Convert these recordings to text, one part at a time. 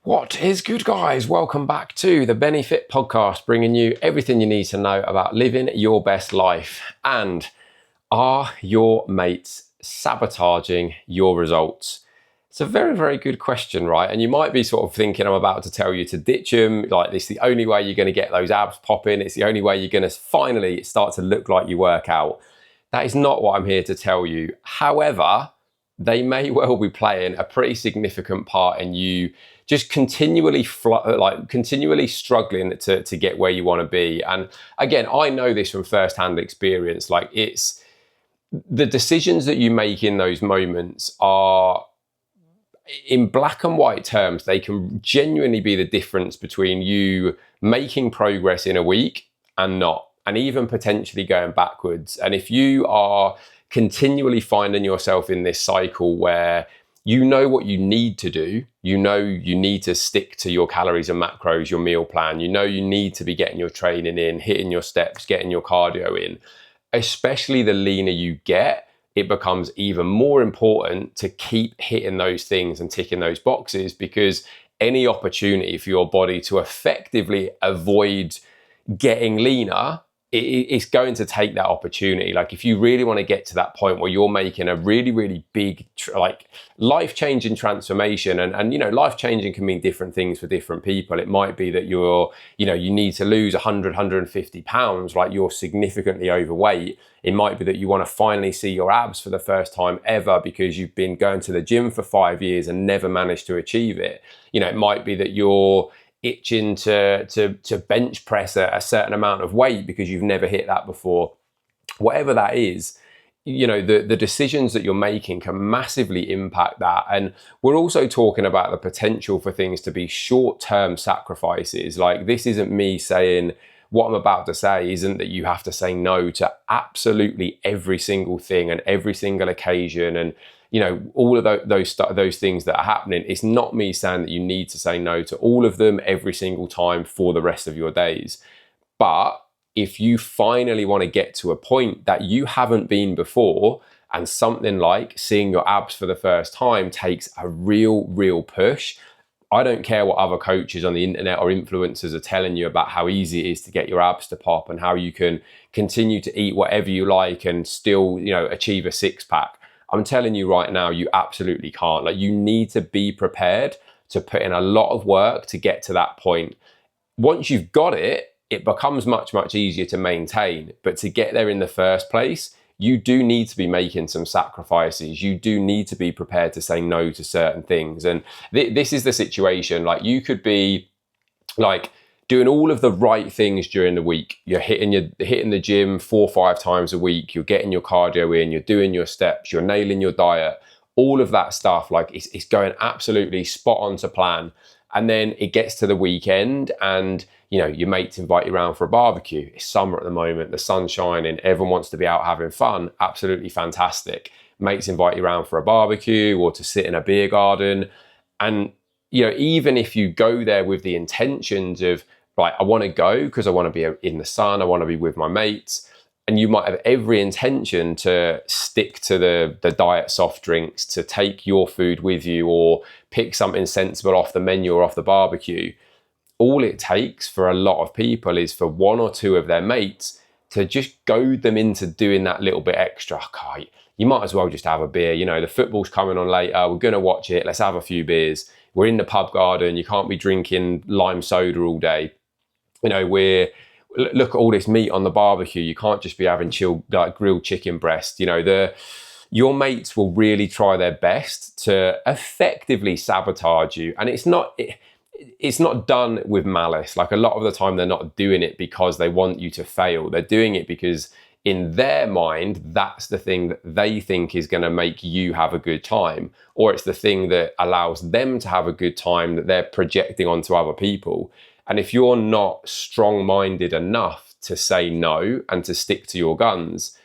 What is good, guys? Welcome back to the Benefit Podcast, bringing you everything you need to know about living your best life. And are your mates sabotaging your results? It's a very, very good question, right? And you might be sort of thinking I'm about to tell you to ditch them. Like, it's the only way you're going to get those abs popping. It's the only way you're going to finally start to look like you work out. That is not what I'm here to tell you. However, they may well be playing a pretty significant part in you just continually struggling to get where you want to be. And again, I know this from firsthand experience. Like, it's the decisions that you make in those moments are, in black and white terms, they can genuinely be the difference between you making progress in a week and not, and even potentially going backwards. And if you are continually finding yourself in this cycle where you know what you need to do, you know you need to stick to your calories and macros, your meal plan, you know you need to be getting your training in, hitting your steps, getting your cardio in, especially the leaner you get, it becomes even more important to keep hitting those things and ticking those boxes, because any opportunity for your body to effectively avoid getting leaner, it's going to take that opportunity. Like, if you really want to get to that point where you're making a really, really big, life-changing transformation, and life-changing can mean different things for different people. It might be that you need to lose 100, 150 pounds, like you're significantly overweight. It might be that you want to finally see your abs for the first time ever because you've been going to the gym for 5 years and never managed to achieve it. It might be that you're itching to bench press a certain amount of weight because you've never hit that before. Whatever that is, the decisions that you're making can massively impact that. And we're also talking about the potential for things to be short-term sacrifices. Like, this isn't me saying, what I'm about to say isn't that you have to say no to absolutely every single thing and every single occasion and all of those things that are happening. It's not me saying that you need to say no to all of them every single time for the rest of your days. But if you finally want to get to a point that you haven't been before, and something like seeing your abs for the first time takes a real push, I don't care what other coaches on the internet or influencers are telling you about how easy it is to get your abs to pop and how you can continue to eat whatever you like and still, achieve a six-pack. I'm telling you right now, you absolutely can't. Like, you need to be prepared to put in a lot of work to get to that point. Once you've got it, it becomes much, much easier to maintain. But to get there in the first place, you do need to be making some sacrifices. You do need to be prepared to say no to certain things. And this is the situation. Like, you could be doing all of the right things during the week. You're hitting the gym 4 or 5 times a week. You're getting your cardio in. You're doing your steps. You're nailing your diet. All of that stuff, it's going absolutely spot on to plan. And then it gets to the weekend, and your mates invite you around for a barbecue. It's summer at the moment. The sun's shining. Everyone wants to be out having fun. Absolutely fantastic. Mates invite you around for a barbecue or to sit in a beer garden, and even if you go there with the intentions of, right, I want to go because I want to be in the sun, I want to be with my mates, and you might have every intention to stick to the diet soft drinks, to take your food with you or pick something sensible off the menu or off the barbecue. All it takes for a lot of people is for one or two of their mates to just goad them into doing that little bit extra. Okay, you might as well just have a beer. The football's coming on later. We're going to watch it. Let's have a few beers. We're in the pub garden. You can't be drinking lime soda all day. Look at all this meat on the barbecue. You can't just be having grilled chicken breast. Your mates will really try their best to effectively sabotage you. And it's not done with malice. Like, a lot of the time, they're not doing it because they want you to fail. They're doing it because in their mind, that's the thing that they think is going to make you have a good time, or it's the thing that allows them to have a good time that they're projecting onto other people. And if you're not strong-minded enough to say no and to stick to your guns,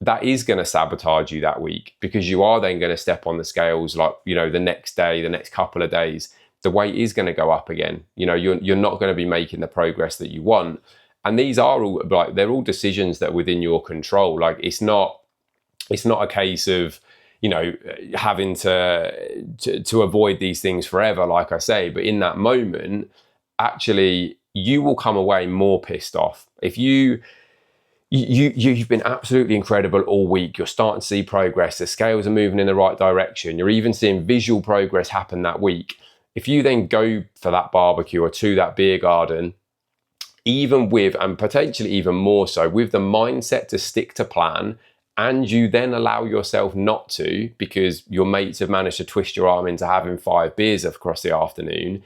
that is going to sabotage you that week, because you are then going to step on the scales the next day, the next couple of days, the weight is going to go up again. You're not going to be making the progress that you want. And these are all they're all decisions that are within your control. Like, it's not a case of you know, having to avoid these things forever, like I say. But in that moment, actually, you will come away more pissed off. If you've been absolutely incredible all week, you're starting to see progress, the scales are moving in the right direction, you're even seeing visual progress happen that week. If you then go for that barbecue or to that beer garden, even with, and potentially even more so, with the mindset to stick to plan, and you then allow yourself not to because your mates have managed to twist your arm into having 5 beers across the afternoon,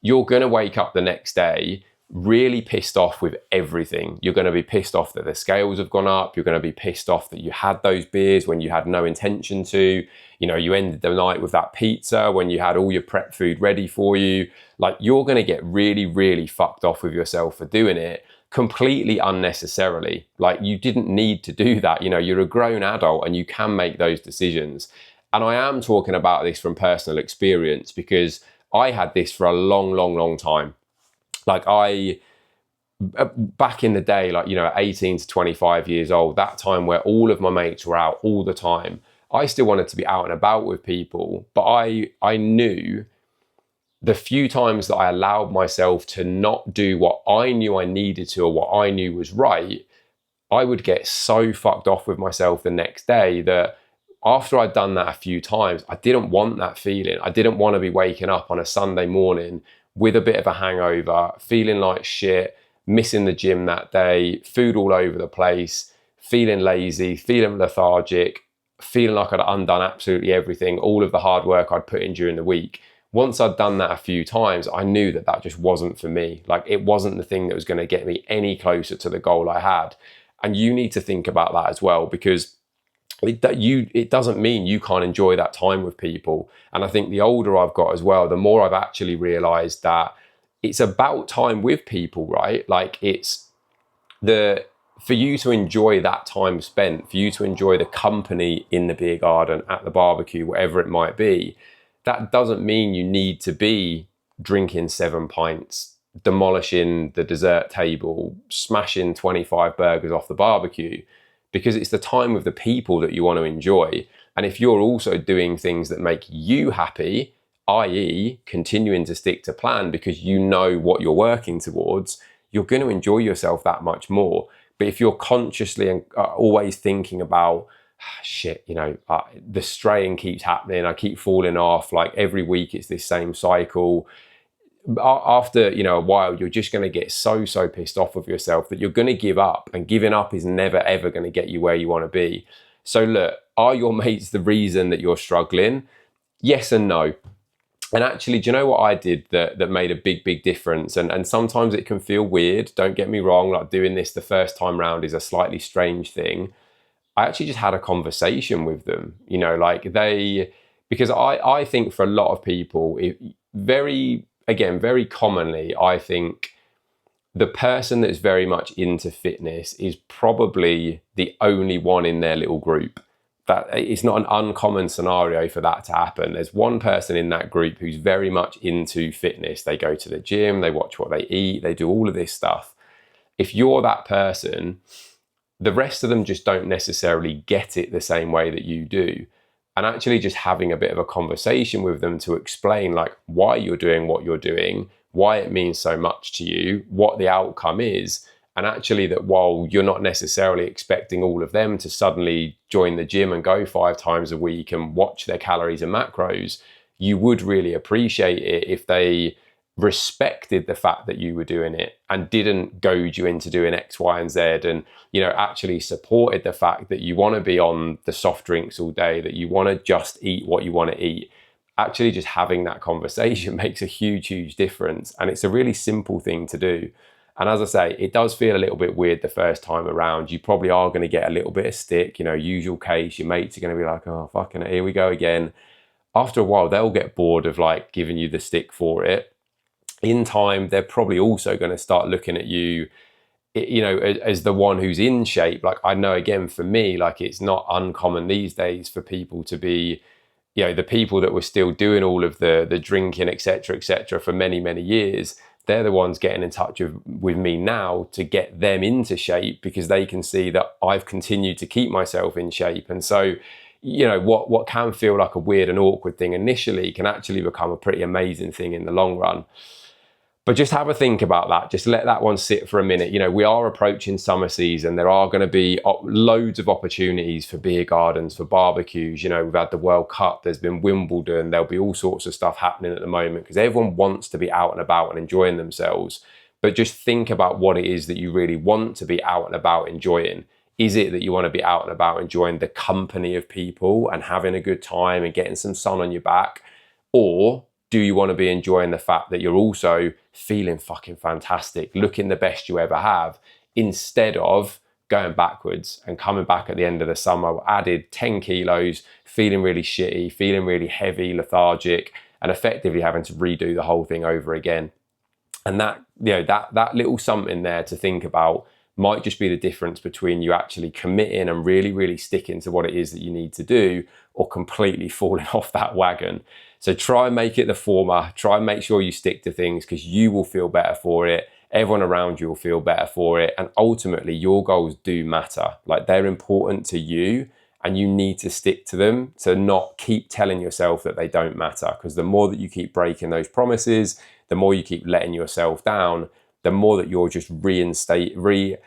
you're going to wake up the next day really pissed off with everything. You're going to be pissed off that the scales have gone up. You're going to be pissed off that you had those beers when you had no intention to. You know, you ended the night with that pizza when you had all your prep food ready for you. Like, you're going to get really, really fucked off with yourself for doing it completely unnecessarily. Like, you didn't need to do that. You know, you're a grown adult and you can make those decisions. And I am talking about this from personal experience because I had this for a long, long, long time. Like, back in the day, like, you know, 18 to 25 years old, that time where all of my mates were out all the time, I still wanted to be out and about with people, but I knew the few times that I allowed myself to not do what I knew I needed to or what I knew was right, I would get so fucked off with myself the next day that after I'd done that a few times, I didn't want that feeling. I didn't want to be waking up on a Sunday morning with a bit of a hangover, feeling like shit, missing the gym that day, food all over the place, feeling lazy, feeling lethargic, feeling like I'd undone absolutely everything, all of the hard work I'd put in during the week. Once I'd done that a few times, I knew that that just wasn't for me. Like, it wasn't the thing that was going to get me any closer to the goal I had. And you need to think about that as well, because it doesn't mean you can't enjoy that time with people. And I think the older I've got as well, the more I've actually realized that it's about time with people, right? Like, it's for you to enjoy that time spent, for you to enjoy the company in the beer garden, at the barbecue, whatever it might be, that doesn't mean you need to be drinking 7 pints, demolishing the dessert table, smashing 25 burgers off the barbecue, because it's the time with the people that you want to enjoy. And if you're also doing things that make you happy, i.e. continuing to stick to plan because you know what you're working towards, you're going to enjoy yourself that much more. But if you're consciously and always thinking about, shit, you know, the straying keeps happening, I keep falling off, like every week it's this same cycle, after, you know, a while, you're just going to get so pissed off with yourself that you're going to give up, and giving up is never ever going to get you where you want to be. So look, are your mates the reason that you're struggling? Yes and no. And actually, do you know what I did that made a big difference? And sometimes it can feel weird, don't get me wrong, like doing this the first time round is a slightly strange thing. I actually just had a conversation with them, you know, like because I think for a lot of people, very commonly, I think the person that's very much into fitness is probably the only one in their little group. That it's not an uncommon scenario for that to happen. There's one person in that group who's very much into fitness. They go to the gym, they watch what they eat, they do all of this stuff. If you're that person, the rest of them just don't necessarily get it the same way that you do. And actually just having a bit of a conversation with them to explain like why you're doing what you're doing, why it means so much to you, what the outcome is. And actually that while you're not necessarily expecting all of them to suddenly join the gym and go 5 times a week and watch their calories and macros, you would really appreciate it if they respected the fact that you were doing it and didn't goad you into doing X, Y, and Z, and, you know, actually supported the fact that you want to be on the soft drinks all day, that you want to just eat what you want to eat. Actually just having that conversation makes a huge difference. And it's a really simple thing to do. And as I say, it does feel a little bit weird the first time around. You probably are going to get a little bit of stick, you know, usual case. Your mates are going to be like, oh, fucking it, here we go again. After a while, they'll get bored of like giving you the stick for it. In time, they're probably also going to start looking at you, you know, as the one who's in shape. Like, I know, again, for me, like, it's not uncommon these days for people to be, you know, the people that were still doing all of the drinking, etc., for many years. They're the ones getting in touch with me now to get them into shape because they can see that I've continued to keep myself in shape. And so, you know, what can feel like a weird and awkward thing initially can actually become a pretty amazing thing in the long run. But just have a think about that. Just let that one sit for a minute. You know, we are approaching summer season. There are going to be loads of opportunities for beer gardens, for barbecues. You know, we've had the World Cup, there's been Wimbledon, there'll be all sorts of stuff happening at the moment because everyone wants to be out and about and enjoying themselves. But just think about what it is that you really want to be out and about enjoying. Is it that you want to be out and about enjoying the company of people and having a good time and getting some sun on your back? Or do you want to be enjoying the fact that you're also feeling fucking fantastic, looking the best you ever have, instead of going backwards and coming back at the end of the summer, added 10 kilos, feeling really shitty, feeling really heavy, lethargic, and effectively having to redo the whole thing over again? And that, you know, that little something there to think about might just be the difference between you actually committing and really, really sticking to what it is that you need to do, or completely falling off that wagon. So try and make it the former. Try and make sure you stick to things because you will feel better for it. Everyone around you will feel better for it. And ultimately, your goals do matter. Like, they're important to you and you need to stick to them, to not keep telling yourself that they don't matter. Because the more that you keep breaking those promises, the more you keep letting yourself down, the more that you're just reconfirming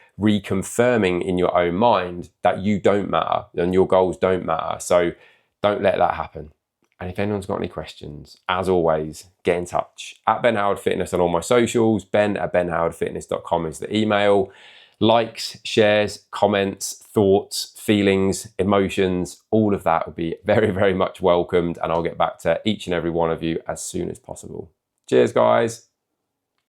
in your own mind that you don't matter and your goals don't matter. So don't let that happen. And if anyone's got any questions, as always, get in touch. At Ben Howard Fitness on all my socials. ben@benhowardfitness.com is the email. Likes, shares, comments, thoughts, feelings, emotions, all of that would be very, very much welcomed. And I'll get back to each and every one of you as soon as possible. Cheers, guys.